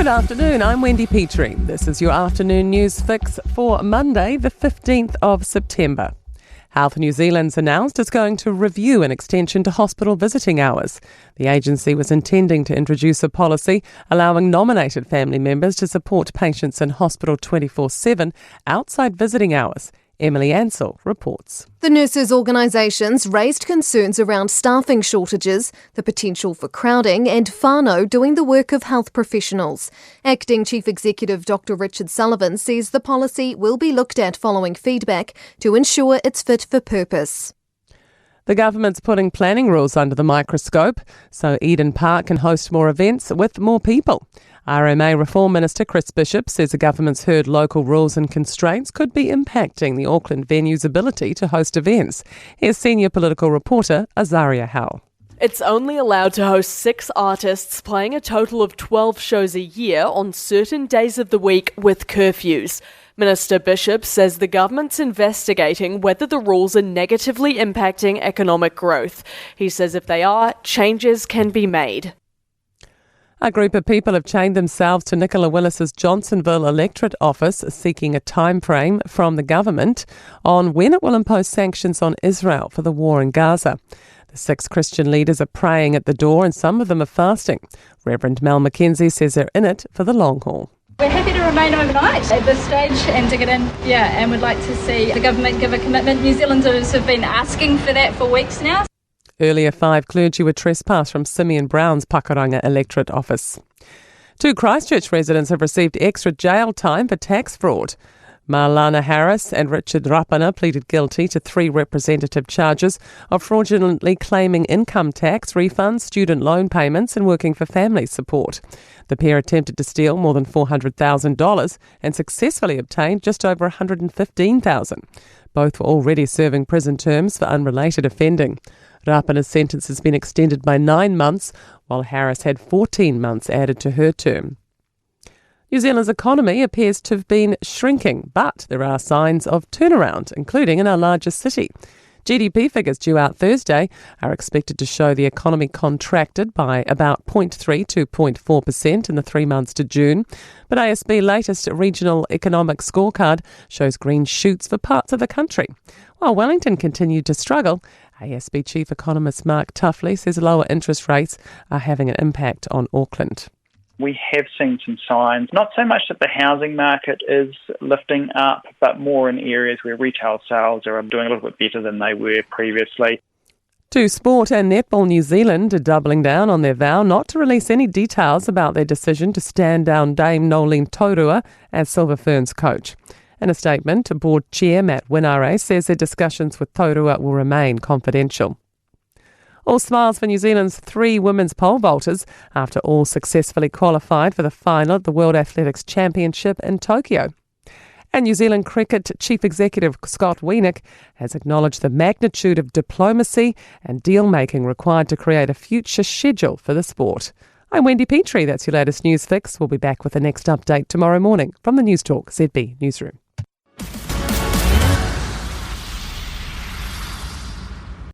Good afternoon, I'm Wendy Petrie. This is your afternoon news fix for Monday, the 15th of September. Health New Zealand's announced it's going to review an extension to hospital visiting hours. The agency was intending to introduce a policy allowing nominated family members to support patients in hospital 24/7 outside visiting hours. Emily Ansell reports. The nurses' organisations raised concerns around staffing shortages, the potential for crowding and whānau doing the work of health professionals. Acting Chief Executive Dr Richard Sullivan says the policy will be looked at following feedback to ensure it's fit for purpose. The government's putting planning rules under the microscope so Eden Park can host more events with more people. RMA Reform Minister Chris Bishop says the government's heard local rules and constraints could be impacting the Auckland venue's ability to host events. Here's senior political reporter Azaria Howell. It's only allowed to host 6 artists playing a total of 12 shows a year on certain days of the week with curfews. Minister Bishop says the government's investigating whether the rules are negatively impacting economic growth. He says if they are, changes can be made. A group of people have chained themselves to Nicola Willis's Johnsonville electorate office seeking a time frame from the government on when it will impose sanctions on Israel for the war in Gaza. The 6 Christian leaders are praying at the door and some of them are fasting. Reverend Mel McKenzie says they're in it for the long haul. We're happy to remain overnight at this stage and to get in, and we'd like to see the government give a commitment. New Zealanders have been asking for that for weeks now. Earlier, 5 clergy were trespassed from Simeon Brown's Pakuranga electorate office. 2 Christchurch residents have received extra jail time for tax fraud. Marlana Harris and Richard Rapana pleaded guilty to 3 representative charges of fraudulently claiming income tax refunds, student loan payments and working for family support. The pair attempted to steal more than $400,000 and successfully obtained just over $115,000. Both were already serving prison terms for unrelated offending. Rapana's sentence has been extended by 9 months, while Harris had 14 months added to her term. New Zealand's economy appears to have been shrinking, but there are signs of turnaround, including in our largest city. GDP figures due out Thursday are expected to show the economy contracted by about 0.3 to 0.4% in the 3 months to June. But ASB's latest regional economic scorecard shows green shoots for parts of the country. While Wellington continued to struggle, ASB Chief Economist Mark Tuffley says lower interest rates are having an impact on Auckland. We have seen some signs, not so much that the housing market is lifting up, but more in areas where retail sales are doing a little bit better than they were previously. To Sport and Netball New Zealand are doubling down on their vow not to release any details about their decision to stand down Dame Nolene Taurua as Silver Ferns coach. In a statement, board chair Matt Winare says their discussions with Taurua will remain confidential. All smiles for New Zealand's 3 women's pole vaulters after all successfully qualified for the final at the World Athletics Championship in Tokyo. And New Zealand Cricket Chief Executive Scott Wienik has acknowledged the magnitude of diplomacy and deal-making required to create a future schedule for the sport. I'm Wendy Petrie. That's your latest news fix. We'll be back with the next update tomorrow morning from the Newstalk ZB newsroom.